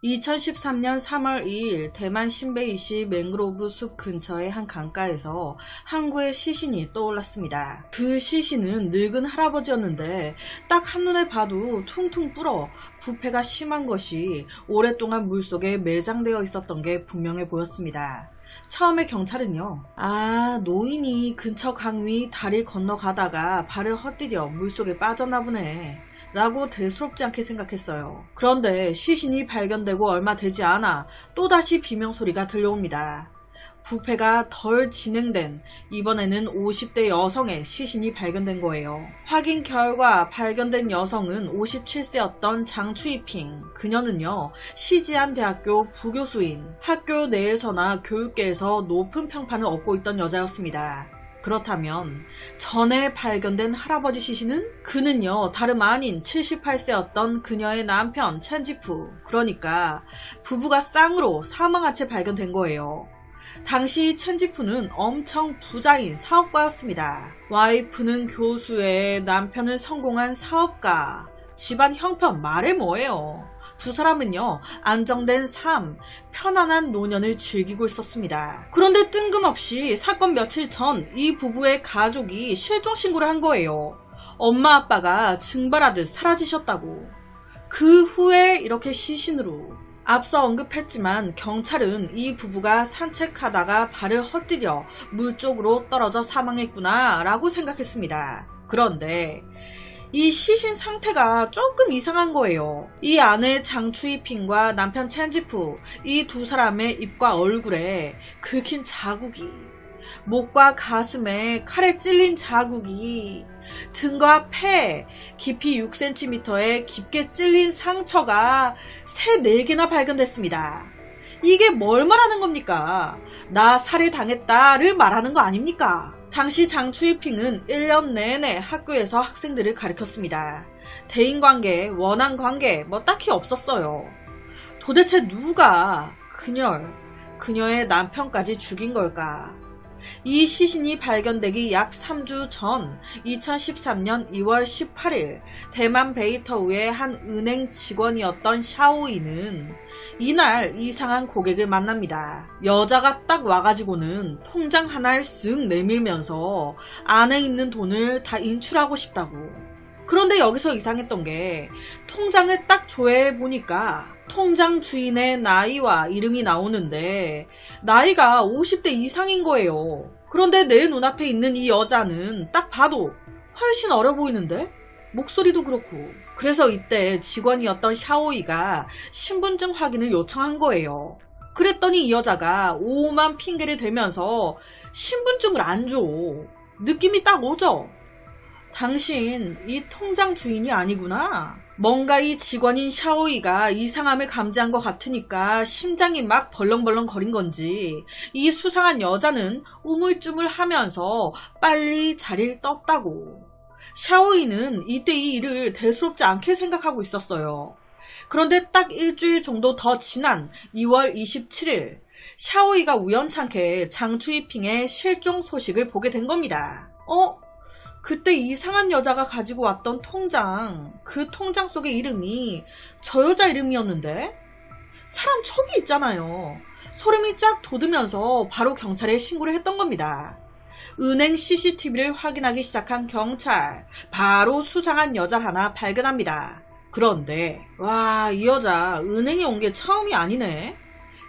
2013년 3월 2일 대만 신베이시 맹그로브 숲 근처의 한 강가에서 항구의 시신이 떠올랐습니다. 그 시신은 늙은 할아버지였는데 딱 한눈에 봐도 퉁퉁 불어 부패가 심한 것이 오랫동안 물속에 매장되어 있었던 게 분명해 보였습니다. 처음에 경찰은요, 노인이 근처 강 위 다리 건너가다가 발을 헛디뎌 물속에 빠졌나 보네 라고 대수롭지 않게 생각했어요. 그런데 시신이 발견되고 얼마 되지 않아 또다시 비명소리가 들려옵니다. 부패가 덜 진행된 이번에는 50대 여성의 시신이 발견된 거예요. 확인 결과 발견된 여성은 57세였던 장추이핑. 그녀는요, 시지안 대학교 부교수인, 학교 내에서나 교육계에서 높은 평판을 얻고 있던 여자였습니다. 그렇다면 전에 발견된 할아버지 시신은? 그는요, 다름 아닌 78세였던 그녀의 남편 첸지푸, 그러니까 부부가 쌍으로 사망한 채 발견된 거예요. 당시 첸지푸는 엄청 부자인 사업가였습니다. 와이프는 교수에 남편은 성공한 사업가. 집안 형편 말해 뭐예요. 두 사람은요, 안정된 삶, 편안한 노년을 즐기고 있었습니다. 그런데 뜬금없이 사건 며칠 전 이 부부의 가족이 실종신고를 한 거예요. 엄마 아빠가 증발하듯 사라지셨다고. 그 후에 이렇게 시신으로. 앞서 언급했지만 경찰은 이 부부가 산책하다가 발을 헛디뎌 물 쪽으로 떨어져 사망했구나 라고 생각했습니다. 그런데 이 시신 상태가 조금 이상한 거예요. 이 아내 장추이핑과 남편 첸지푸, 이 두 사람의 입과 얼굴에 긁힌 자국이, 목과 가슴에 칼에 찔린 자국이, 등과 폐 깊이 6cm의 깊게 찔린 상처가 3, 4개나 발견됐습니다. 이게 뭘 말하는 겁니까? 나 살해당했다를 말하는 거 아닙니까? 당시 장추이핑은 1년 내내 학교에서 학생들을 가르쳤습니다. 대인관계, 원한관계 뭐 딱히 없었어요. 도대체 누가 그녀의 남편까지 죽인 걸까? 이 시신이 발견되기 약 3주 전 2013년 2월 18일 대만 베이터우의 한 은행 직원이었던 샤오이는 이날 이상한 고객을 만납니다. 여자가 딱 와가지고는 통장 하나를 쓱 내밀면서 안에 있는 돈을 다 인출하고 싶다고. 그런데 여기서 이상했던 게 통장을 딱 조회해보니까 통장 주인의 나이와 이름이 나오는데 나이가 50대 이상인 거예요. 그런데 내 눈앞에 있는 이 여자는 딱 봐도 훨씬 어려 보이는데? 목소리도 그렇고. 그래서 이때 직원이었던 샤오이가 신분증 확인을 요청한 거예요. 그랬더니 이 여자가 오만 핑계를 대면서 신분증을 안 줘. 느낌이 딱 오죠? 당신 이 통장 주인이 아니구나. 뭔가 이 직원인 샤오이가 이상함을 감지한 것 같으니까 심장이 막 벌렁벌렁 거린 건지 이 수상한 여자는 우물쭈물 하면서 빨리 자리를 떴다고. 샤오이는 이때 이 일을 대수롭지 않게 생각하고 있었어요. 그런데 딱 일주일 정도 더 지난 2월 27일 샤오이가 우연찮게 장추이핑의 실종 소식을 보게 된 겁니다. 그때 이상한 여자가 가지고 왔던 통장, 그 통장 속의 이름이 저 여자 이름이었는데? 사람 촉이 있잖아요. 소름이 쫙 돋으면서 바로 경찰에 신고를 했던 겁니다. 은행 CCTV를 확인하기 시작한 경찰, 바로 수상한 여자 하나 발견합니다. 그런데 이 여자 은행에 온 게 처음이 아니네.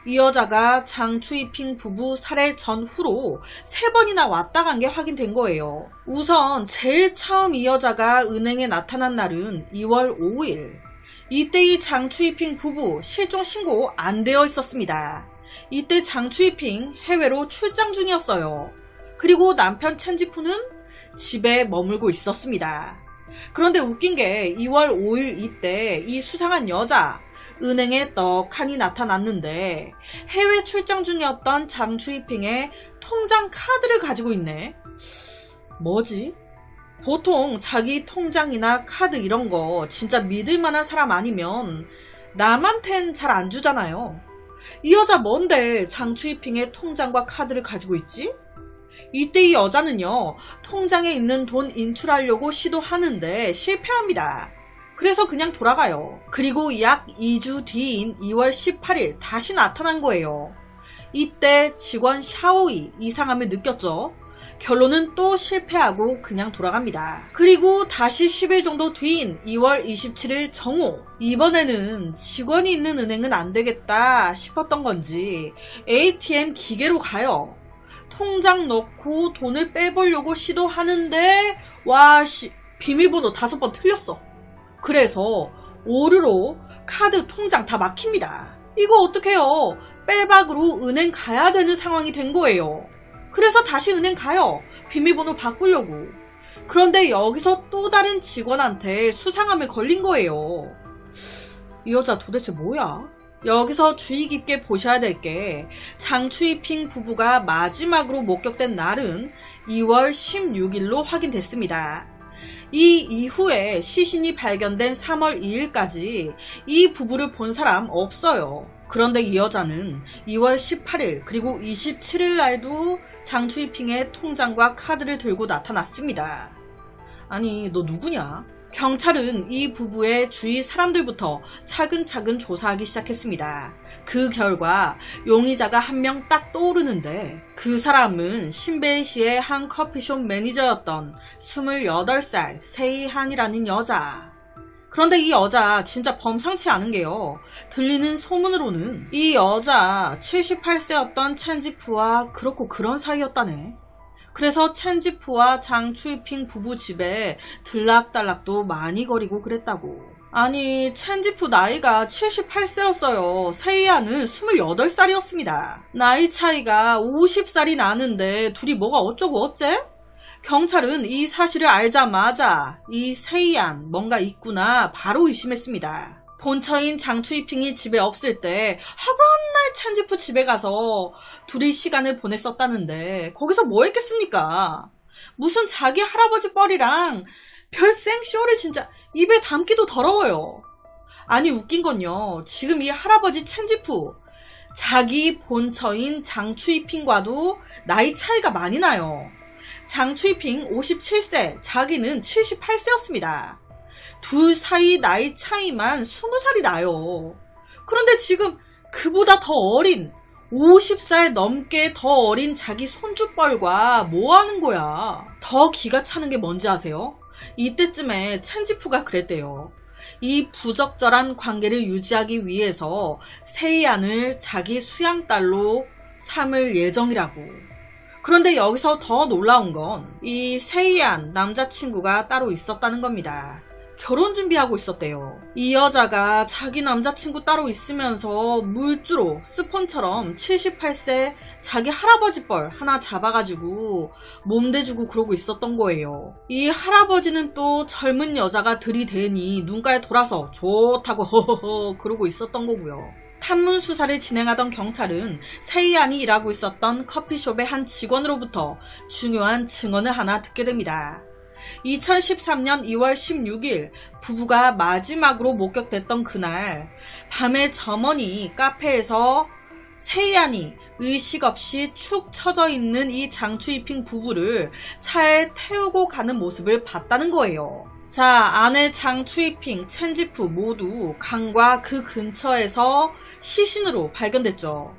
이 여자가 장추이핑 부부 살해 전후로 3번이나 왔다 간 게 확인된 거예요. 우선 제일 처음 이 여자가 은행에 나타난 날은 2월 5일. 이때 이 장추이핑 부부 실종 신고 안 되어 있었습니다. 이때 장추이핑 해외로 출장 중이었어요. 그리고 남편 첸지푸는 집에 머물고 있었습니다. 그런데 웃긴 게 2월 5일 이때 이 수상한 여자 은행에 떡하니 나타났는데 해외 출장 중이었던 장추이핑의 통장 카드를 가지고 있네. 뭐지? 보통 자기 통장이나 카드 이런 거 진짜 믿을 만한 사람 아니면 남한텐 잘 안 주잖아요. 이 여자 뭔데 장추이핑의 통장과 카드를 가지고 있지? 이때 이 여자는요, 통장에 있는 돈 인출하려고 시도하는데 실패합니다. 그래서 그냥 돌아가요. 그리고 약 2주 뒤인 2월 18일 다시 나타난 거예요. 이때 직원 샤오이 이상함을 느꼈죠. 결론은 또 실패하고 그냥 돌아갑니다. 그리고 다시 10일 정도 뒤인 2월 27일 정오. 이번에는 직원이 있는 은행은 안 되겠다 싶었던 건지 ATM 기계로 가요. 통장 넣고 돈을 빼보려고 시도하는데 비밀번호 5번 틀렸어. 그래서 오류로 카드 통장 다 막힙니다. 이거 어떡해요? 빼박으로 은행 가야 되는 상황이 된 거예요. 그래서 다시 은행 가요. 비밀번호 바꾸려고. 그런데 여기서 또 다른 직원한테 수상함을 걸린 거예요. 이 여자 도대체 뭐야? 여기서 주의 깊게 보셔야 될 게 장추이핑 부부가 마지막으로 목격된 날은 2월 16일로 확인됐습니다. 이 이후에 시신이 발견된 3월 2일까지 이 부부를 본 사람 없어요. 그런데 이 여자는 2월 18일 그리고 27일 날도 장추이핑의 통장과 카드를 들고 나타났습니다. 아니 너 누구냐? 경찰은 이 부부의 주위 사람들부터 차근차근 조사하기 시작했습니다. 그 결과 용의자가 한 명 딱 떠오르는데 그 사람은 신베이시의 한 커피숍 매니저였던 28살 세이한이라는 여자. 그런데 이 여자 진짜 범상치 않은 게요. 들리는 소문으로는 이 여자 78세였던 첸지프와 그렇고 그런 사이였다네. 그래서 첸지프와 장추이핑 부부 집에 들락달락도 많이 거리고 그랬다고. 아니 첸지프 나이가 78세였어요. 세이야는 28살이었습니다. 나이 차이가 50살이 나는데 둘이 뭐가 어쩌고 어째? 경찰은 이 사실을 알자마자 이 세이안 뭔가 있구나 바로 의심했습니다. 본처인 장추이핑이 집에 없을 때 하루 한날 첸지프 집에 가서 둘이 시간을 보냈었다는데 거기서 뭐 했겠습니까? 무슨 자기 할아버지 뻘이랑 별 생쇼를 진짜 입에 담기도 더러워요. 아니 웃긴 건요. 지금 이 할아버지 첸지프 자기 본처인 장추이핑과도 나이 차이가 많이 나요. 장추이핑 57세, 자기는 78세였습니다. 둘 사이 나이 차이만 20살이 나요. 그런데 지금 그보다 더 어린 50살 넘게 더 어린 자기 손주뻘과 뭐 하는 거야? 더 기가 차는 게 뭔지 아세요? 이때쯤에 첸지프가 그랬대요. 이 부적절한 관계를 유지하기 위해서 세이안을 자기 수양딸로 삼을 예정이라고. 그런데 여기서 더 놀라운 건 이 세이안 남자친구가 따로 있었다는 겁니다. 결혼 준비하고 있었대요. 이 여자가 자기 남자친구 따로 있으면서 물주로 스폰처럼 78세 자기 할아버지 뻘 하나 잡아가지고 몸대주고 그러고 있었던 거예요. 이 할아버지는 또 젊은 여자가 들이대니 눈가에 돌아서 좋다고 허허허 그러고 있었던 거고요. 탐문 수사를 진행하던 경찰은 세이안이 일하고 있었던 커피숍의 한 직원으로부터 중요한 증언을 하나 듣게 됩니다. 2013년 2월 16일 부부가 마지막으로 목격됐던 그날 밤에 점원이 카페에서 세이안이 의식 없이 축 처져 있는 이 장추이핑 부부를 차에 태우고 가는 모습을 봤다는 거예요. 자, 아내 장추이핑, 첸지프 모두 강과 그 근처에서 시신으로 발견됐죠.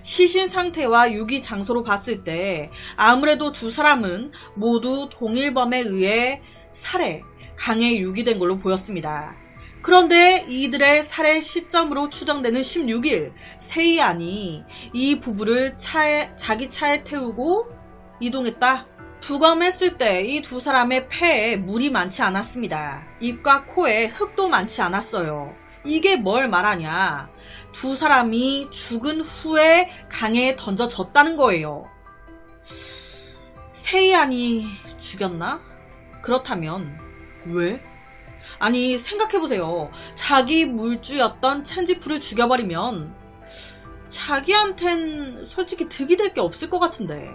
시신 상태와 유기 장소로 봤을 때 아무래도 두 사람은 모두 동일범에 의해 살해, 강에 유기된 걸로 보였습니다. 그런데 이들의 살해 시점으로 추정되는 16일, 세이안이 이 부부를 자기 차에 태우고 이동했다. 부검했을 때 이 두 사람의 폐에 물이 많지 않았습니다. 입과 코에 흙도 많지 않았어요. 이게 뭘 말하냐? 두 사람이 죽은 후에 강에 던져졌다는 거예요. 세이안이 죽였나? 그렇다면 왜? 아니 생각해보세요. 자기 물주였던 첸지프를 죽여버리면 자기한텐 솔직히 득이 될 게 없을 것 같은데.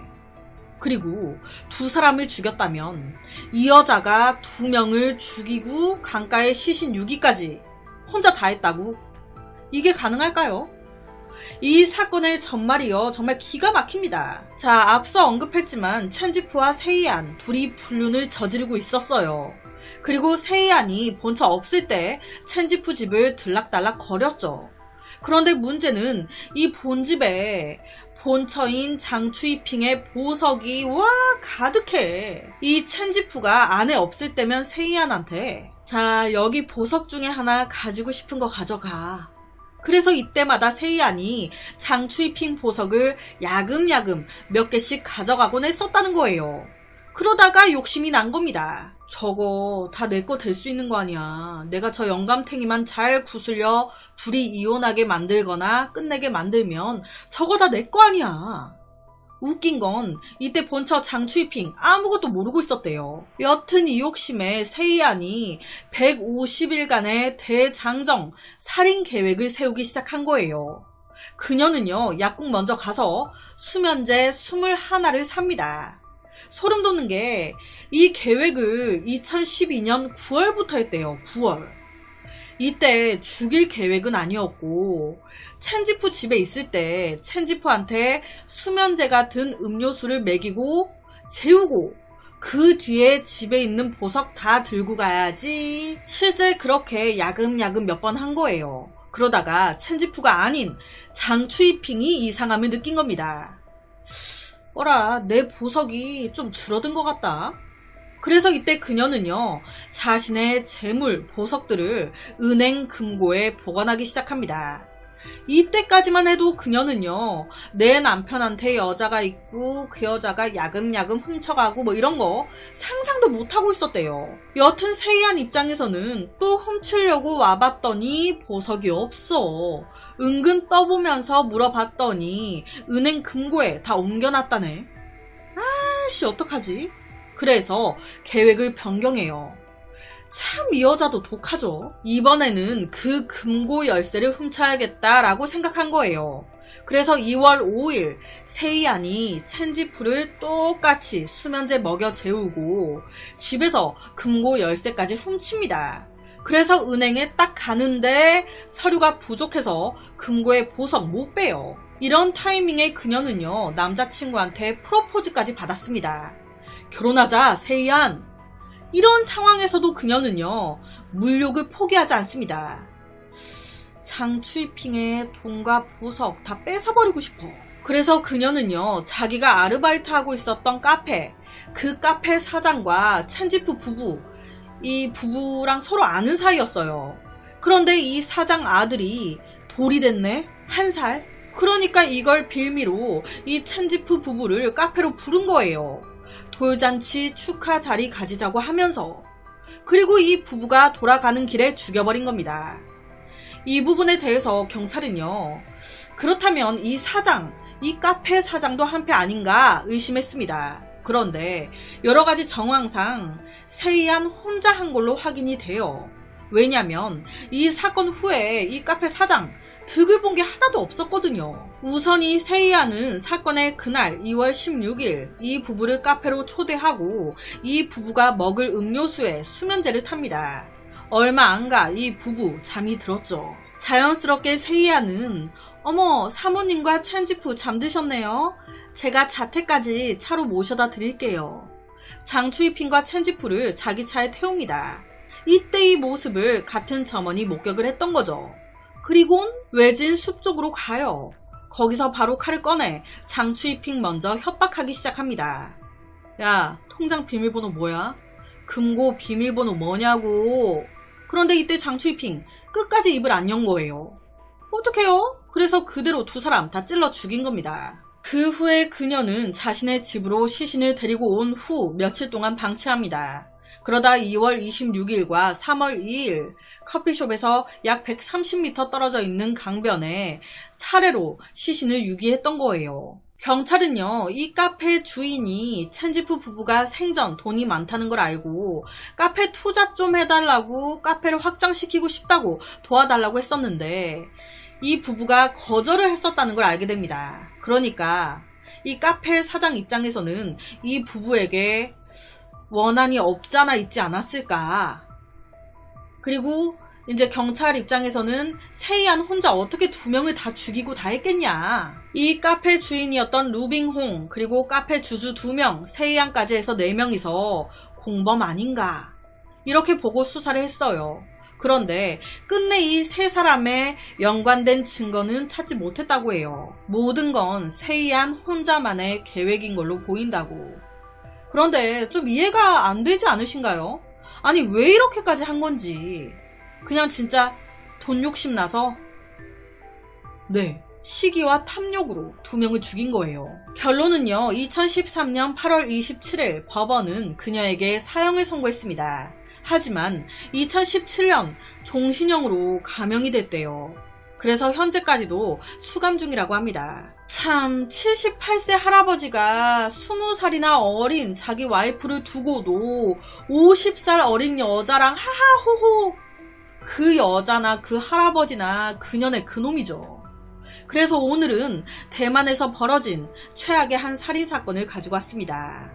그리고 두 사람을 죽였다면 이 여자가 두 명을 죽이고 강가에 시신 유기까지 혼자 다 했다고? 이게 가능할까요? 이 사건의 전말이요 정말 기가 막힙니다. 자, 앞서 언급했지만 첸지프와 세이안 둘이 불륜을 저지르고 있었어요. 그리고 세이안이 본처 없을 때 첸지프 집을 들락달락 거렸죠. 그런데 문제는 이 본집에 본처인 장추이핑의 보석이 가득해. 이 첸지프가 안에 없을 때면 세이안한테 자, 여기 보석 중에 하나 가지고 싶은 거 가져가. 그래서 이때마다 세이안이 장추이핑 보석을 야금야금 몇 개씩 가져가곤 했었다는 거예요. 그러다가 욕심이 난 겁니다. 저거 다 내 거 될 수 있는 거 아니야. 내가 저 영감탱이만 잘 구슬려 둘이 이혼하게 만들거나 끝내게 만들면 저거 다 내 거 아니야. 웃긴 건 이때 본처 장추이핑 아무것도 모르고 있었대요. 여튼 이 욕심에 세이안이 150일간의 대장정 살인 계획을 세우기 시작한 거예요. 그녀는요, 약국 먼저 가서 수면제 21알을 삽니다. 소름 돋는 게 이 계획을 2012년 9월부터 했대요. 9월. 이때 죽일 계획은 아니었고 첸지프 집에 있을 때 첸지프한테 수면제가 든 음료수를 먹이고 재우고 그 뒤에 집에 있는 보석 다 들고 가야지. 실제 그렇게 야금야금 몇 번 한 거예요. 그러다가 첸지프가 아닌 장추이핑이 이상함을 느낀 겁니다. 어라, 내 보석이 좀 줄어든 것 같다. 그래서 이때 그녀는요, 자신의 재물, 보석들을 은행 금고에 보관하기 시작합니다. 이때까지만 해도 그녀는요, 내 남편한테 여자가 있고 그 여자가 야금야금 훔쳐가고 뭐 이런 거 상상도 못하고 있었대요. 여튼 세이안 입장에서는 또 훔치려고 와봤더니 보석이 없어. 은근 떠보면서 물어봤더니 은행 금고에 다 옮겨놨다네. 아씨, 어떡하지? 그래서 계획을 변경해요. 참 이 여자도 독하죠. 이번에는 그 금고 열쇠를 훔쳐야겠다라고 생각한 거예요. 그래서 2월 5일 세이안이 첸지프를 똑같이 수면제 먹여 재우고 집에서 금고 열쇠까지 훔칩니다. 그래서 은행에 딱 가는데 서류가 부족해서 금고에 보석 못 빼요. 이런 타이밍에 그녀는요, 남자친구한테 프로포즈까지 받았습니다. 결혼하자, 세이안. 이런 상황에서도 그녀는요, 물욕을 포기하지 않습니다. 장추이핑의 돈과 보석 다 뺏어버리고 싶어. 그래서 그녀는요, 자기가 아르바이트하고 있었던 카페, 그 카페 사장과 첸지프 부부, 이 부부랑 서로 아는 사이였어요. 그런데 이 사장 아들이 돌이 됐네? 1살? 그러니까 이걸 빌미로 이 첸지프 부부를 카페로 부른 거예요. 돌잔치 축하 자리 가지자고 하면서. 그리고 이 부부가 돌아가는 길에 죽여버린 겁니다. 이 부분에 대해서 경찰은요, 그렇다면 이 사장, 이 카페 사장도 한패 아닌가 의심했습니다. 그런데 여러가지 정황상 세이안 혼자 한 걸로 확인이 돼요. 왜냐면 이 사건 후에 이 카페 사장 득을 본 게 하나도 없었거든요. 우선 이 세이안은 사건의 그날 2월 16일 이 부부를 카페로 초대하고 이 부부가 먹을 음료수에 수면제를 탑니다. 얼마 안 가 이 부부 잠이 들었죠. 자연스럽게 세이안은 어머, 사모님과 첸지프 잠드셨네요. 제가 자택까지 차로 모셔다 드릴게요. 장추이핑과 첸지프를 자기 차에 태웁니다. 이때 이 모습을 같은 점원이 목격을 했던 거죠. 그리곤 외진 숲 쪽으로 가요. 거기서 바로 칼을 꺼내 장추이핑 먼저 협박하기 시작합니다. 야, 통장 비밀번호 뭐야? 금고 비밀번호 뭐냐고. 그런데 이때 장추이핑 끝까지 입을 안 연 거예요. 어떡해요? 그래서 그대로 두 사람 다 찔러 죽인 겁니다. 그 후에 그녀는 자신의 집으로 시신을 데리고 온 후 며칠 동안 방치합니다. 그러다 2월 26일과 3월 2일 커피숍에서 약 130m 떨어져 있는 강변에 차례로 시신을 유기했던 거예요. 경찰은요, 이 카페 주인이 첸지프 부부가 생전 돈이 많다는 걸 알고 카페 투자 좀 해달라고 카페를 확장시키고 싶다고 도와달라고 했었는데 이 부부가 거절을 했었다는 걸 알게 됩니다. 그러니까 이 카페 사장 입장에서는 이 부부에게 원한이 없잖아 있지 않았을까. 그리고 이제 경찰 입장에서는 세이안 혼자 어떻게 2명을 다 죽이고 다 했겠냐. 이 카페 주인이었던 루빙홍 그리고 카페 주주 2명, 세이안까지 해서 4명이서 공범 아닌가. 이렇게 보고 수사를 했어요. 그런데 끝내 이 세 사람의 연관된 증거는 찾지 못했다고 해요. 모든 건 세이안 혼자만의 계획인 걸로 보인다고. 그런데 좀 이해가 안 되지 않으신가요? 아니 왜 이렇게까지 한 건지. 그냥 진짜 돈 욕심 나서? 네, 시기와 탐욕으로 두 명을 죽인 거예요. 결론은요, 2013년 8월 27일 법원은 그녀에게 사형을 선고했습니다. 하지만 2017년 종신형으로 감형이 됐대요. 그래서 현재까지도 수감 중이라고 합니다. 참 78세 할아버지가 20살이나 어린 자기 와이프를 두고도 50살 어린 여자랑 하하호호. 그 여자나 그 할아버지나 그년의 그놈이죠. 그래서 오늘은 대만에서 벌어진 최악의 한 살인사건을 가지고 왔습니다.